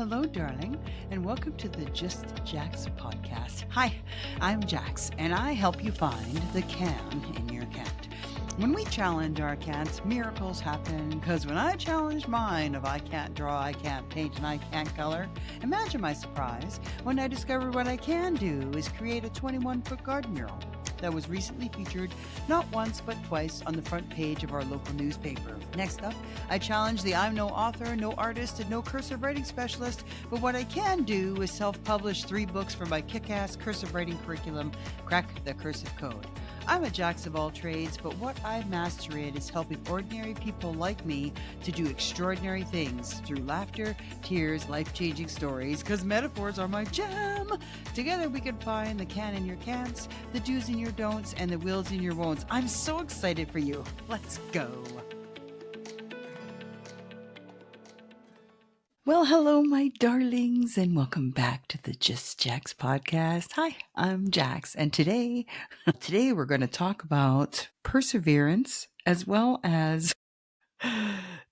hello, darling, and welcome to the Just Jax podcast. Hi, I'm Jax, and I help you find the can in your cat. When we challenge our cats, miracles happen, because when I challenged mine of I can't draw, I can't paint, and I can't color, imagine my surprise when I discovered what I can do is create a 21-foot garden mural that was recently featured not once but twice on the front page of our local newspaper. Next up, I challenge the I'm no author, no artist, and no cursive writing specialist, but what I can do is self-publish 3 books for my kick-ass cursive writing curriculum, Crack the Cursive Code. I'm a jack of all trades, but what I master in is helping ordinary people like me to do extraordinary things through laughter, tears, life-changing stories, because metaphors are my jam. Together we can find the can in your can'ts, the do's in your don'ts, and the wills in your won'ts. I'm so excited for you. Let's go. Well, hello, my darlings, and welcome back to the Just Jax podcast. Hi, I'm Jax, and today we're going to talk about perseverance as well as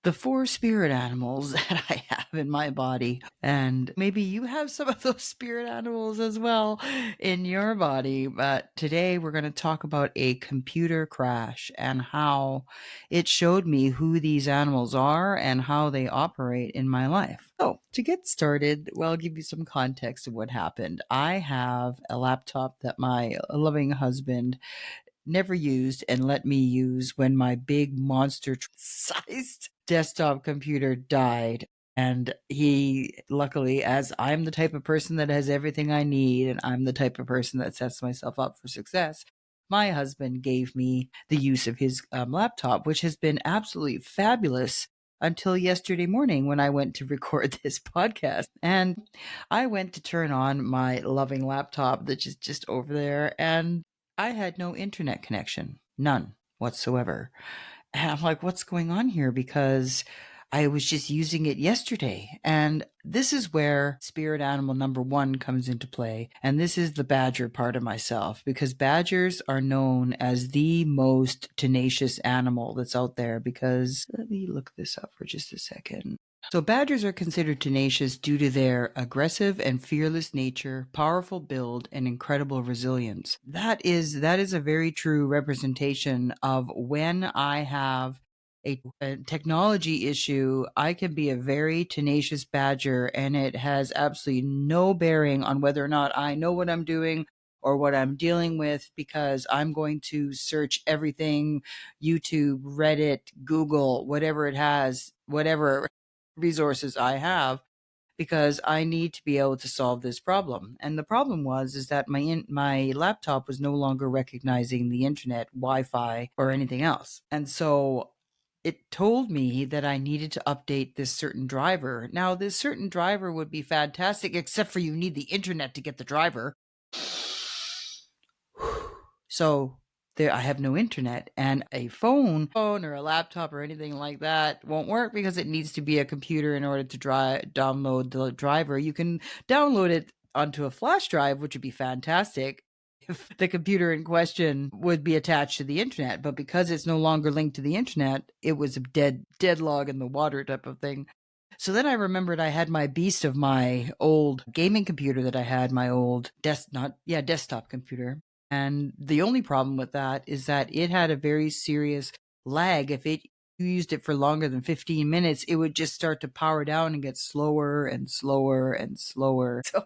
the 4 spirit animals that I have in my body. And maybe you have some of those spirit animals as well in your body. But today we're going to talk about a computer crash and how it showed me who these animals are and how they operate in my life. So to get started, well, I'll give you some context of what happened. I have a laptop that my loving husband never used and let me use when my big monster sized desktop computer died. And he, luckily, as I'm the type of person that has everything I need and I'm the type of person that sets myself up for success, my husband gave me the use of his laptop, which has been absolutely fabulous until yesterday morning when I went to record this podcast. And I went to turn on my loving laptop that is just over there, and I had no internet connection, none whatsoever. And I'm like, what's going on here? Because I was just using it yesterday. And this is where spirit animal number 1 comes into play. And this is the badger part of myself, because badgers are known as the most tenacious animal that's out there. Because let me look this up for just a second. So badgers are considered tenacious due to their aggressive and fearless nature, powerful build, and incredible resilience. That is a very true representation of when I have a technology issue, I can be a very tenacious badger, and it has absolutely no bearing on whether or not I know what I'm doing or what I'm dealing with, because I'm going to search everything, YouTube, Reddit, Google, whatever it has, whatever resources I have, because I need to be able to solve this problem. And the problem is that my laptop was no longer recognizing the internet, Wi-Fi, or anything else. And so it told me that I needed to update this certain driver. Now, this certain driver would be fantastic, except for you need the internet to get the driver. So there, I have no internet, and a phone or a laptop or anything like that won't work because it needs to be a computer in order to download the driver. You can download it onto a flash drive, which would be fantastic if the computer in question would be attached to the internet. But because it's no longer linked to the internet, it was a dead log in the water type of thing. So then I remembered I had my beast of my old gaming computer that I had, my old desktop computer. And the only problem with that is that it had a very serious lag. If you used it for longer than 15 minutes, it would just start to power down and get slower and slower and slower. So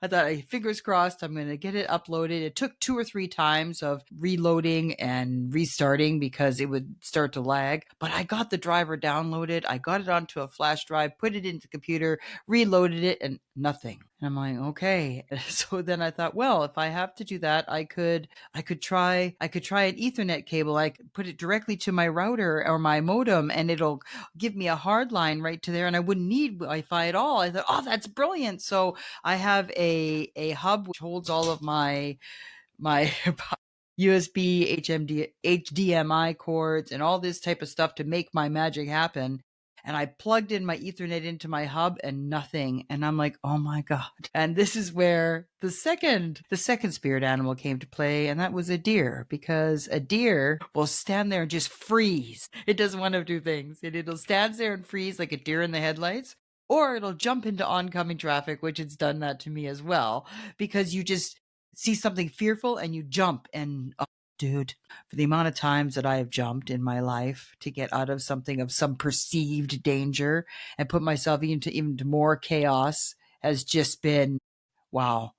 I thought, fingers crossed, I'm going to get it uploaded. It took 2 or 3 times of reloading and restarting because it would start to lag. But I got the driver downloaded. I got it onto a flash drive, put it into the computer, reloaded it, and nothing. And I'm like, okay. So then I thought, well, if I have to do that, I could try an Ethernet cable. I could put it directly to my router or my modem, and it'll give me a hard line right to there, and I wouldn't need Wi-Fi at all. I thought, oh, that's brilliant. So I have a hub which holds all of my USB, HDMI cords, and all this type of stuff to make my magic happen. And I plugged in my Ethernet into my hub and nothing. And I'm like, oh my God. And this is where the second spirit animal came to play. And that was a deer, because a deer will stand there and just freeze. It doesn't want to do things. It'll stand there and freeze like a deer in the headlights. or it'll jump into oncoming traffic, which it's done that to me as well, because you just see something fearful and you jump. And oh, dude, for the amount of times that I have jumped in my life to get out of something of some perceived danger and put myself into even more chaos has just been, wow,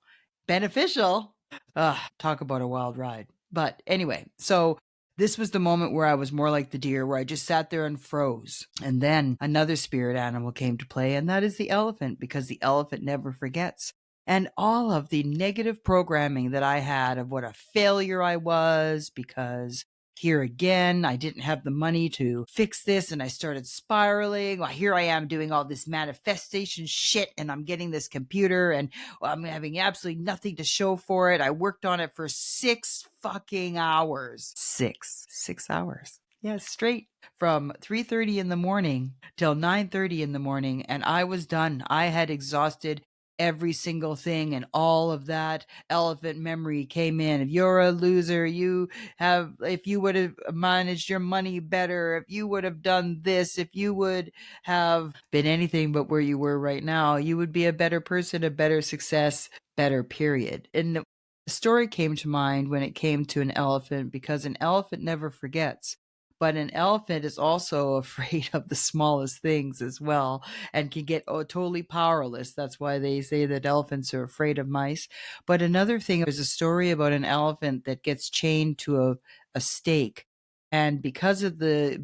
beneficial. Talk about a wild ride. But anyway, so this was the moment where I was more like the deer, where I just sat there and froze. And then another spirit animal came to play, and that is the elephant, because the elephant never forgets. And all of the negative programming that I had of what a failure I was, because here again, I didn't have the money to fix this, and I started spiraling. Well, here I am doing all this manifestation shit, and I'm getting this computer, and I'm having absolutely nothing to show for it. I worked on it for 6 fucking hours. 6 hours. Yeah, straight from 3:30 in the morning till 9:30 in the morning, and I was done. I had exhausted every single thing, and all of that elephant memory came in. If you're a loser, if you would have managed your money better, if you would have done this, if you would have been anything but where you were right now, you would be a better person, a better success, better period. And the story came to mind when it came to an elephant, because an elephant never forgets. But an elephant is also afraid of the smallest things as well, and can get totally powerless. That's why they say that elephants are afraid of mice. But another thing, there's a story about an elephant that gets chained to a stake. And because of the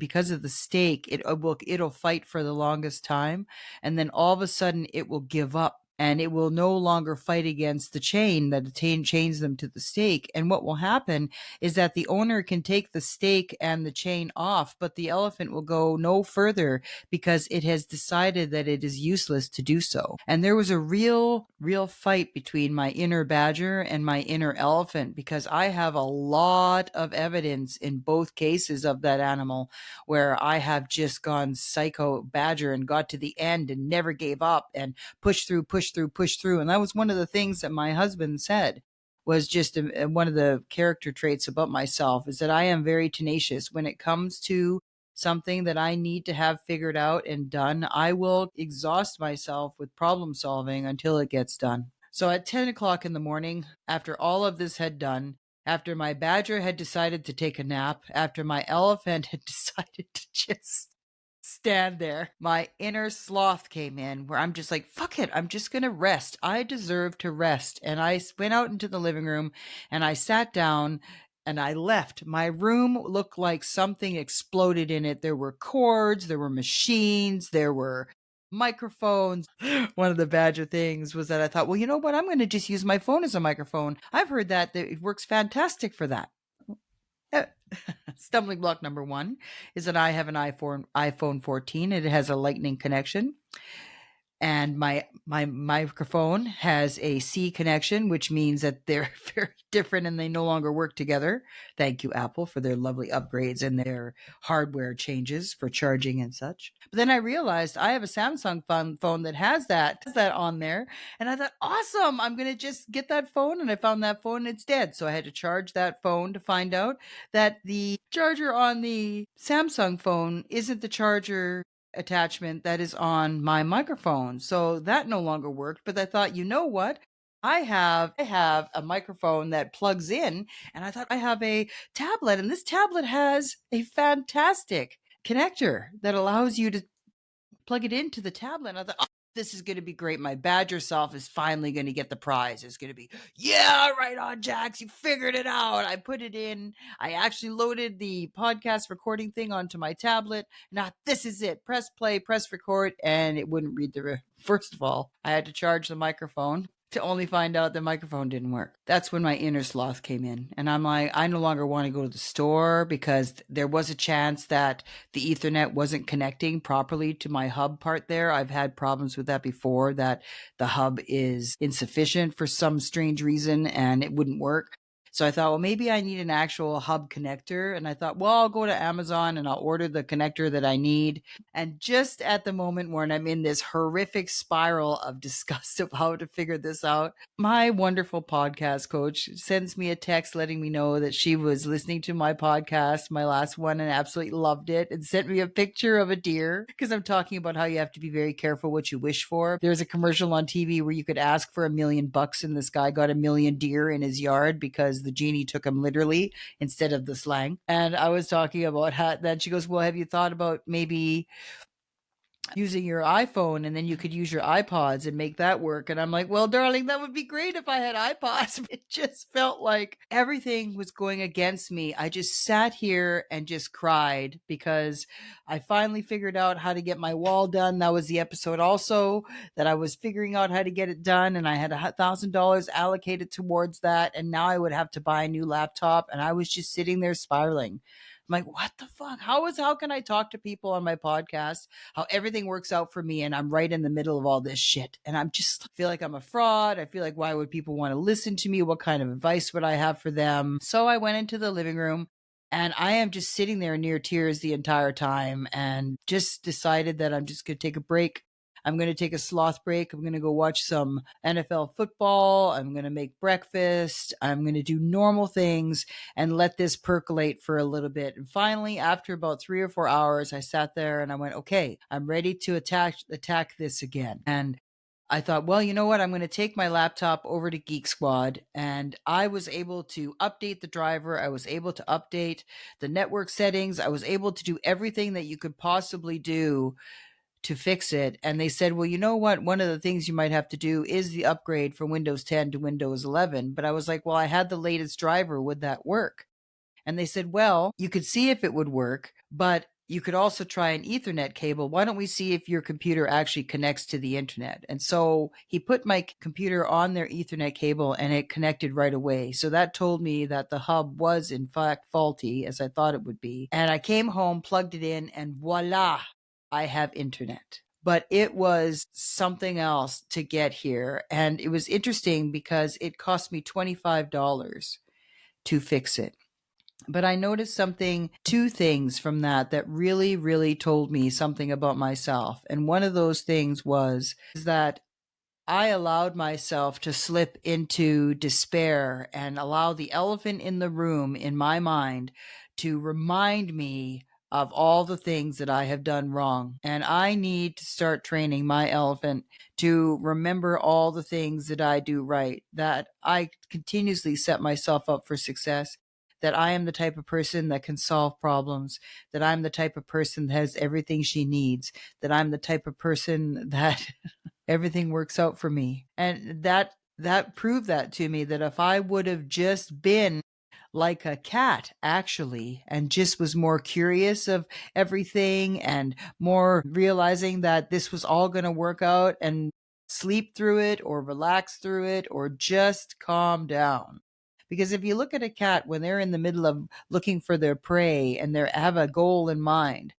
stake, it'll fight for the longest time, and then all of a sudden it will give up, and it will no longer fight against the chain that chains them to the stake. And what will happen is that the owner can take the stake and the chain off, but the elephant will go no further because it has decided that it is useless to do so. And there was a real fight between my inner badger and my inner elephant, because I have a lot of evidence in both cases of that animal where I have just gone psycho badger and got to the end and never gave up and pushed through. And that was one of the things that my husband said was just one of the character traits about myself, is that I am very tenacious. When it comes to something that I need to have figured out and done, I will exhaust myself with problem solving until it gets done. So at 10 o'clock in the morning, after all of this had done, after my badger had decided to take a nap, after my elephant had decided to just stand there, my inner sloth came in, where I'm just like, fuck it, I'm just going to rest. I deserve to rest. And I went out into the living room and I sat down and I left. My room looked like something exploded in it. There were cords, there were machines, there were microphones. One of the badger things was that I thought, well, you know what? I'm going to just use my phone as a microphone. I've heard that it works fantastic for that. Stumbling block number 1 is that I have an iPhone 14 and it has a lightning connection. And my microphone has a C connection, which means that they're very different and they no longer work together. Thank you, Apple, for their lovely upgrades and their hardware changes for charging and such. But then I realized I have a Samsung phone that has that on there. And I thought, awesome, I'm going to just get that phone. And I found that phone and it's dead. So I had to charge that phone to find out that the charger on the Samsung phone isn't the charger attachment that is on my microphone. So that no longer worked. But I thought, you know what? I have a microphone that plugs in, and I thought I have a tablet, and this tablet has a fantastic connector that allows you to plug it into the tablet. And I thought, oh, this is going to be great. My badger self is finally going to get the prize. It's going to be, yeah, right on, Jax. You figured it out. I put it in. I actually loaded the podcast recording thing onto my tablet. Now, this is it. Press play, press record, and it wouldn't read the. First of all, I had to charge the microphone to only find out the microphone didn't work. That's when my inner sloth came in. And I'm like, I no longer want to go to the store, because there was a chance that the Ethernet wasn't connecting properly to my hub part there. I've had problems with that before, that the hub is insufficient for some strange reason and it wouldn't work. So I thought, well, maybe I need an actual hub connector. And I thought, well, I'll go to Amazon and I'll order the connector that I need. And just at the moment when I'm in this horrific spiral of disgust of how to figure this out, my wonderful podcast coach sends me a text letting me know that she was listening to my podcast, my last one, and absolutely loved it, and sent me a picture of a deer because I'm talking about how you have to be very careful what you wish for. There's a commercial on TV where you could ask for $1 million and this guy got 1 million deer in his yard because the genie took him literally instead of the slang. And I was talking about how then she goes, well, have you thought about maybe using your iPhone and then you could use your iPods and make that work? And I'm like, well, darling, that would be great if I had iPods. It just felt like everything was going against me. I just sat here and just cried because I finally figured out how to get my wall done. That was the episode also that I was figuring out how to get it done. And I had $1,000 allocated towards that. And now I would have to buy a new laptop. And I was just sitting there spiraling. I'm like, what the fuck? How can I talk to people on my podcast? How everything works out for me and I'm right in the middle of all this shit. And I'm just feel like I'm a fraud. I feel like, why would people want to listen to me? What kind of advice would I have for them? So I went into the living room and I am just sitting there near tears the entire time and just decided that I'm just going to take a break. I'm going to take a sloth break. I'm going to go watch some NFL football. I'm going to make breakfast. I'm going to do normal things and let this percolate for a little bit. And finally, after about 3 or 4 hours, I sat there and I went, okay, I'm ready to attack this again. And I thought, well, you know what? I'm going to take my laptop over to Geek Squad. And I was able to update the driver. I was able to update the network settings. I was able to do everything that you could possibly do to fix it. And they said, well, you know what? One of the things you might have to do is the upgrade from Windows 10 to Windows 11. But I was like, well, I had the latest driver. Would that work? And they said, well, you could see if it would work, but you could also try an Ethernet cable. Why don't we see if your computer actually connects to the internet? And so he put my computer on their Ethernet cable and it connected right away. So that told me that the hub was in fact faulty, as I thought it would be. And I came home, plugged it in, and voila, I have internet. But it was something else to get here. And it was interesting because it cost me $25 to fix it. But I noticed two things from that really, really told me something about myself. And one of those things was that I allowed myself to slip into despair and allow the elephant in the room in my mind to remind me of all the things that I have done wrong. And I need to start training my elephant to remember all the things that I do right, that I continuously set myself up for success, that I am the type of person that can solve problems, that I'm the type of person that has everything she needs, that I'm the type of person that everything works out for me. And that proved that to me, that if I would have just been like a cat actually and just was more curious of everything and more realizing that this was all going to work out and sleep through it or relax through it or just calm down. Because if you look at a cat when they're in the middle of looking for their prey and they have a goal in mind,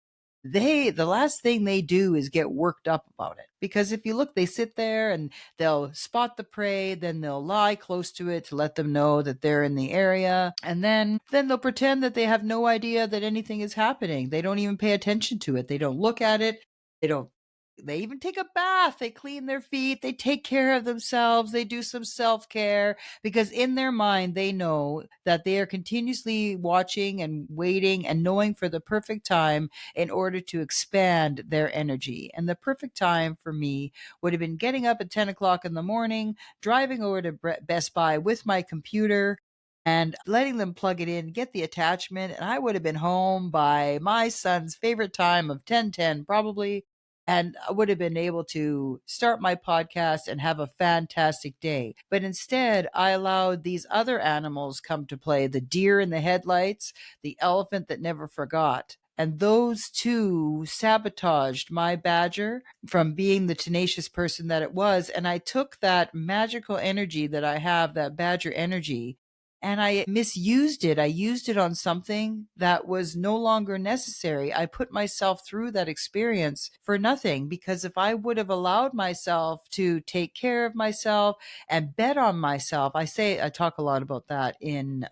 the last thing they do is get worked up about it. Because if you look, they sit there and they'll spot the prey, then they'll lie close to it to let them know that they're in the area, and then they'll pretend that they have no idea that anything is happening. They don't even pay attention to it. They don't look at it. They even take a bath. They clean their feet. They take care of themselves. They do some self-care because in their mind, they know that they are continuously watching and waiting and knowing for the perfect time in order to expand their energy. And the perfect time for me would have been getting up at 10 o'clock in the morning, driving over to Best Buy with my computer, and letting them plug it in, get the attachment. And I would have been home by my son's favorite time of 10:10 probably. And I would have been able to start my podcast and have a fantastic day. But instead, I allowed these other animals come to play, the deer in the headlights, the elephant that never forgot. And those two sabotaged my badger from being the tenacious person that it was. And I took that magical energy that I have, that badger energy, and I misused it. I used it on something that was no longer necessary. I put myself through that experience for nothing, because if I would have allowed myself to take care of myself and bet on myself, I talk a lot about that in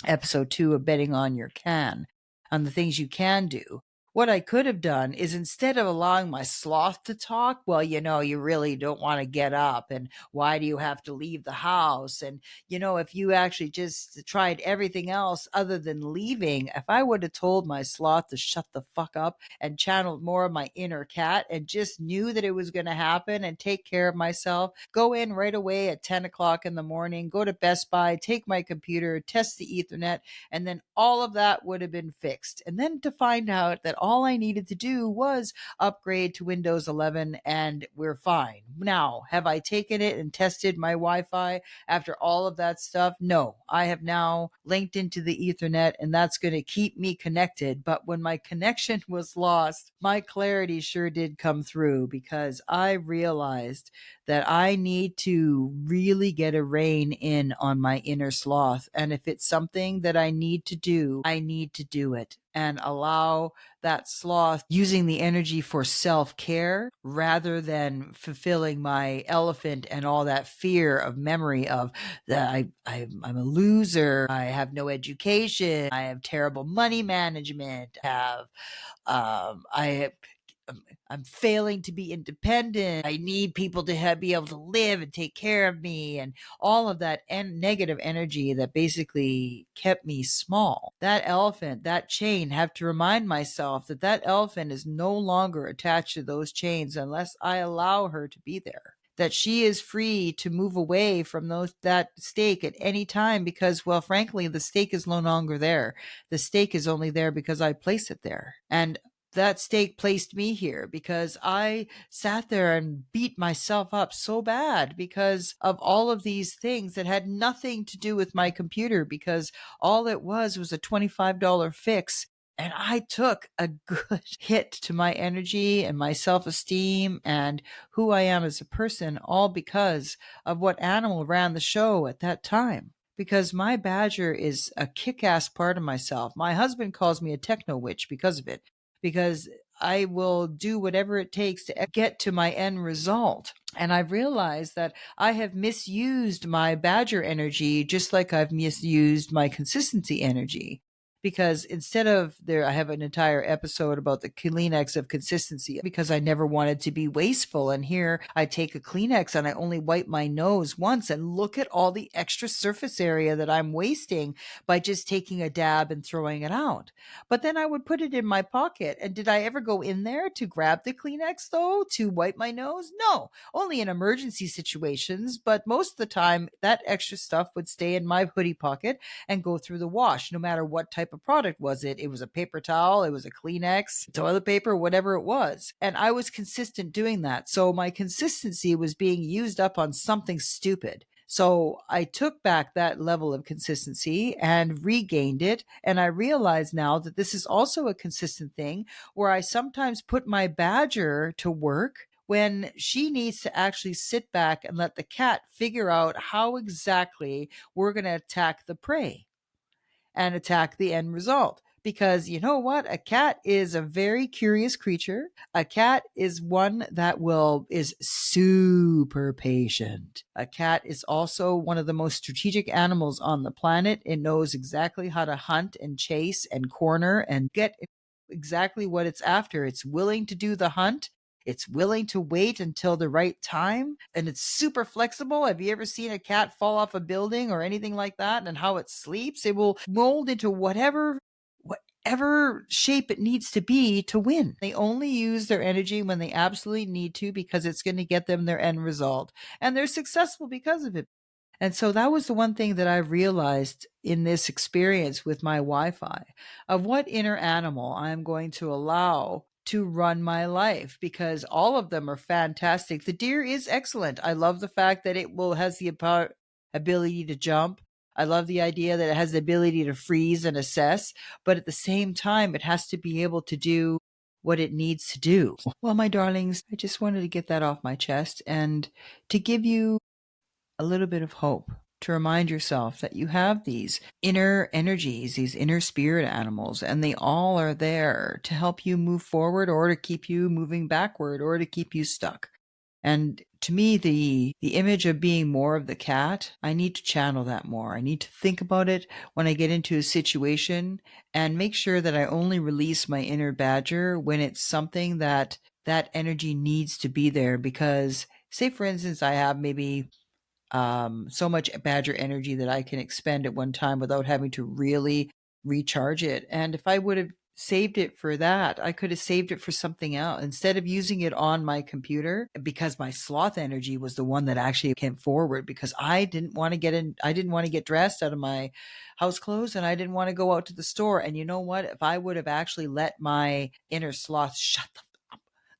episode 2 of Betting on Your Can, on the things you can do. What I could have done is, instead of allowing my sloth to talk, well, you really don't want to get up, and why do you have to leave the house? And, if you actually just tried everything else other than leaving, if I would have told my sloth to shut the fuck up and channeled more of my inner cat and just knew that it was going to happen and take care of myself, go in right away at 10 o'clock in the morning, go to Best Buy, take my computer, test the Ethernet, and then all of that would have been fixed. And then to find out that all I needed to do was upgrade to Windows 11 and we're fine. Now, have I taken it and tested my Wi-Fi after all of that stuff? No, I have now linked into the Ethernet, and that's going to keep me connected. But when my connection was lost, my clarity sure did come through, because I realized that I need to really get a rein in on my inner sloth. And if it's something that I need to do, I need to do it and allow that sloth using the energy for self-care rather than fulfilling my elephant and all that fear of memory of that I'm a loser, I have no education, I have terrible money management, I I'm failing to be independent. I need people to be able to live and take care of me, and all of that negative energy that basically kept me small. That elephant, that chain, have to remind myself that that elephant is no longer attached to those chains unless I allow her to be there. That she is free to move away from that stake at any time, because, well, frankly, the stake is no longer there. The stake is only there because I place it there. And that stake placed me here because I sat there and beat myself up so bad because of all of these things that had nothing to do with my computer, because all it was a $25 fix. And I took a good hit to my energy and my self-esteem and who I am as a person, all because of what animal ran the show at that time. Because my badger is a kick-ass part of myself. My husband calls me a techno witch because of it, because I will do whatever it takes to get to my end result. And I've realized that I have misused my badger energy just like I've misused my consistency energy. Because instead of I have an entire episode about the Kleenex of consistency, because I never wanted to be wasteful. And here I take a Kleenex and I only wipe my nose once, and look at all the extra surface area that I'm wasting by just taking a dab and throwing it out. But then I would put it in my pocket. And did I ever go in there to grab the Kleenex, though, to wipe my nose? No, only in emergency situations. But most of the time, that extra stuff would stay in my hoodie pocket and go through the wash, no matter what type of product was it. It was a paper towel, it was a Kleenex, toilet paper, whatever it was. And I was consistent doing that. So my consistency was being used up on something stupid. So I took back that level of consistency and regained it. And I realize now that this is also a consistent thing where I sometimes put my badger to work when she needs to actually sit back and let the cat figure out how exactly we're going to attack the prey and attack the end result. Because you know what? A cat is a very curious creature. A cat is one that is super patient. A cat is also one of the most strategic animals on the planet. It knows exactly how to hunt and chase and corner and get exactly what it's after. It's willing to do the hunt. It's willing to wait until the right time, and it's super flexible. Have you ever seen a cat fall off a building or anything like that, and how it sleeps? It will mold into whatever shape it needs to be to win. They only use their energy when they absolutely need to, because it's going to get them their end result, and they're successful because of it. And so that was the one thing that I realized in this experience with my Wi-Fi, of what inner animal I'm going to allow to run my life, because all of them are fantastic. The deer is excellent. I love the fact that has the ability to jump. I love the idea that it has the ability to freeze and assess, but at the same time, it has to be able to do what it needs to do. Well, my darlings, I just wanted to get that off my chest and to give you a little bit of hope to remind yourself that you have these inner energies, these inner spirit animals, and they all are there to help you move forward or to keep you moving backward or to keep you stuck. And to me, the image of being more of the cat, I need to channel that more. I need to think about it when I get into a situation and make sure that I only release my inner badger when it's something that energy needs to be there. Because say, for instance, I have maybe so much badger energy that I can expend at one time without having to really recharge it. And if I would have saved it for that, I could have saved it for something else instead of using it on my computer, because my sloth energy was the one that actually came forward, because I didn't want to get dressed out of my house clothes, and I didn't want to go out to the store. And you know what? If I would have actually let my inner sloth shut the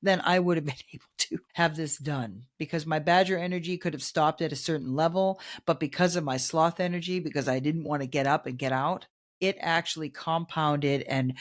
then I would have been able to have this done, because my badger energy could have stopped at a certain level. But because of my sloth energy, because I didn't want to get up and get out, it actually compounded and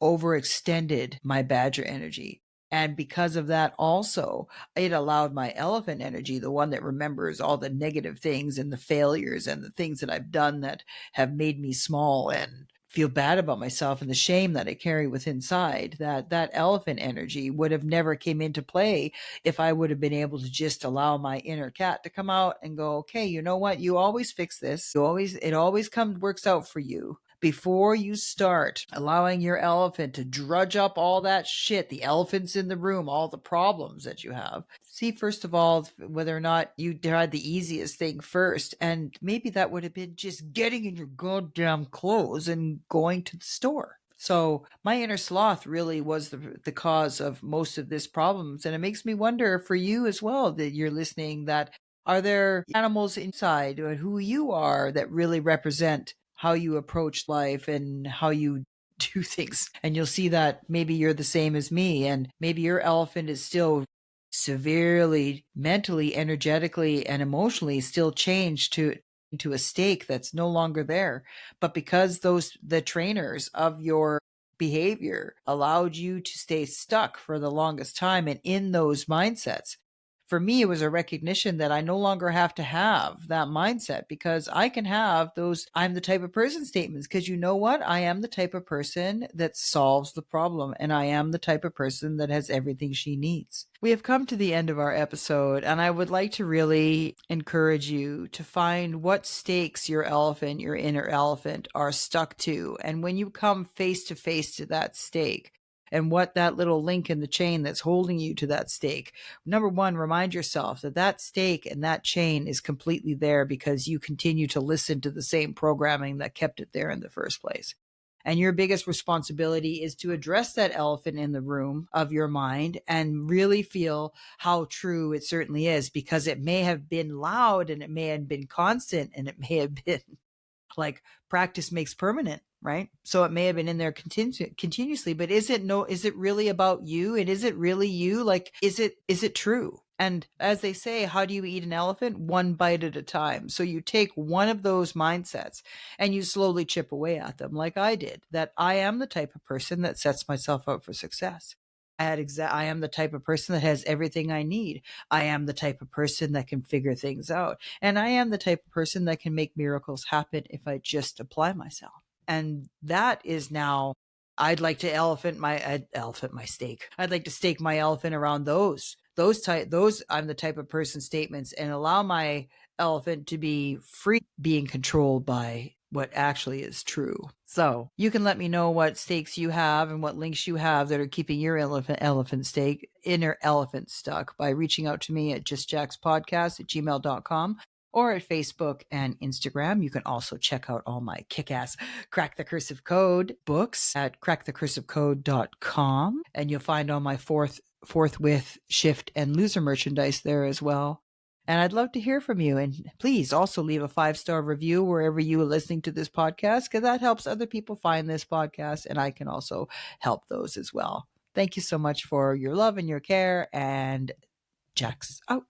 overextended my badger energy. And because of that, also, it allowed my elephant energy, the one that remembers all the negative things and the failures and the things that I've done that have made me small and feel bad about myself and the shame that I carry within inside, that elephant energy would have never came into play if I would have been able to just allow my inner cat to come out and go, okay, you know what? You always fix this. It always works out for you. Before you start allowing your elephant to drudge up all that shit, the elephants in the room, all the problems that you have, see first of all whether or not you tried the easiest thing first. And maybe that would have been just getting in your goddamn clothes and going to the store. So my inner sloth really was the cause of most of this problems. And it makes me wonder for you as well, that you're listening, that are there animals inside or who you are that really represent how you approach life and how you do things? And you'll see that maybe you're the same as me, and maybe your elephant is still severely mentally, energetically, and emotionally still changed into a stake that's no longer there. But because the trainers of your behavior allowed you to stay stuck for the longest time and in those mindsets, for me, it was a recognition that I no longer have to have that mindset, because I can have those I'm the type of person statements. Because you know what? I am the type of person that solves the problem, and I am the type of person that has everything she needs. We have come to the end of our episode, and I would like to really encourage you to find what stakes your elephant, your inner elephant, are stuck to. And when you come face to that stake, and what that little link in the chain that's holding you to that stake. Number one, remind yourself that stake and that chain is completely there because you continue to listen to the same programming that kept it there in the first place. And your biggest responsibility is to address that elephant in the room of your mind and really feel how true it certainly is, because it may have been loud and it may have been constant and it may have been like practice makes permanent, right? So it may have been in there continuously, but is it really about you? And is it really you? Like, is it true? And as they say, how do you eat an elephant? One bite at a time. So you take one of those mindsets and you slowly chip away at them, like I did, that I am the type of person that sets myself up for success. I am the type of person that has everything I need. I am the type of person that can figure things out. And I am the type of person that can make miracles happen if I just apply myself. And that is now, I'd like to elephant my stake. I'd like to stake my elephant around those I'm the type of person statements, and allow my elephant to be free being controlled by what actually is true. So you can let me know what stakes you have and what links you have that are keeping your inner elephant stuck by reaching out to me at justjackspodcast@gmail.com or at Facebook and Instagram. You can also check out all my kick-ass Crack the Cursive Code books at crackthecursivecode.com. And you'll find all my forthwith, shift, and loser merchandise there as well. And I'd love to hear from you. And please also leave a 5-star review wherever you are listening to this podcast, because that helps other people find this podcast, and I can also help those as well. Thank you so much for your love and your care, and Jack's out.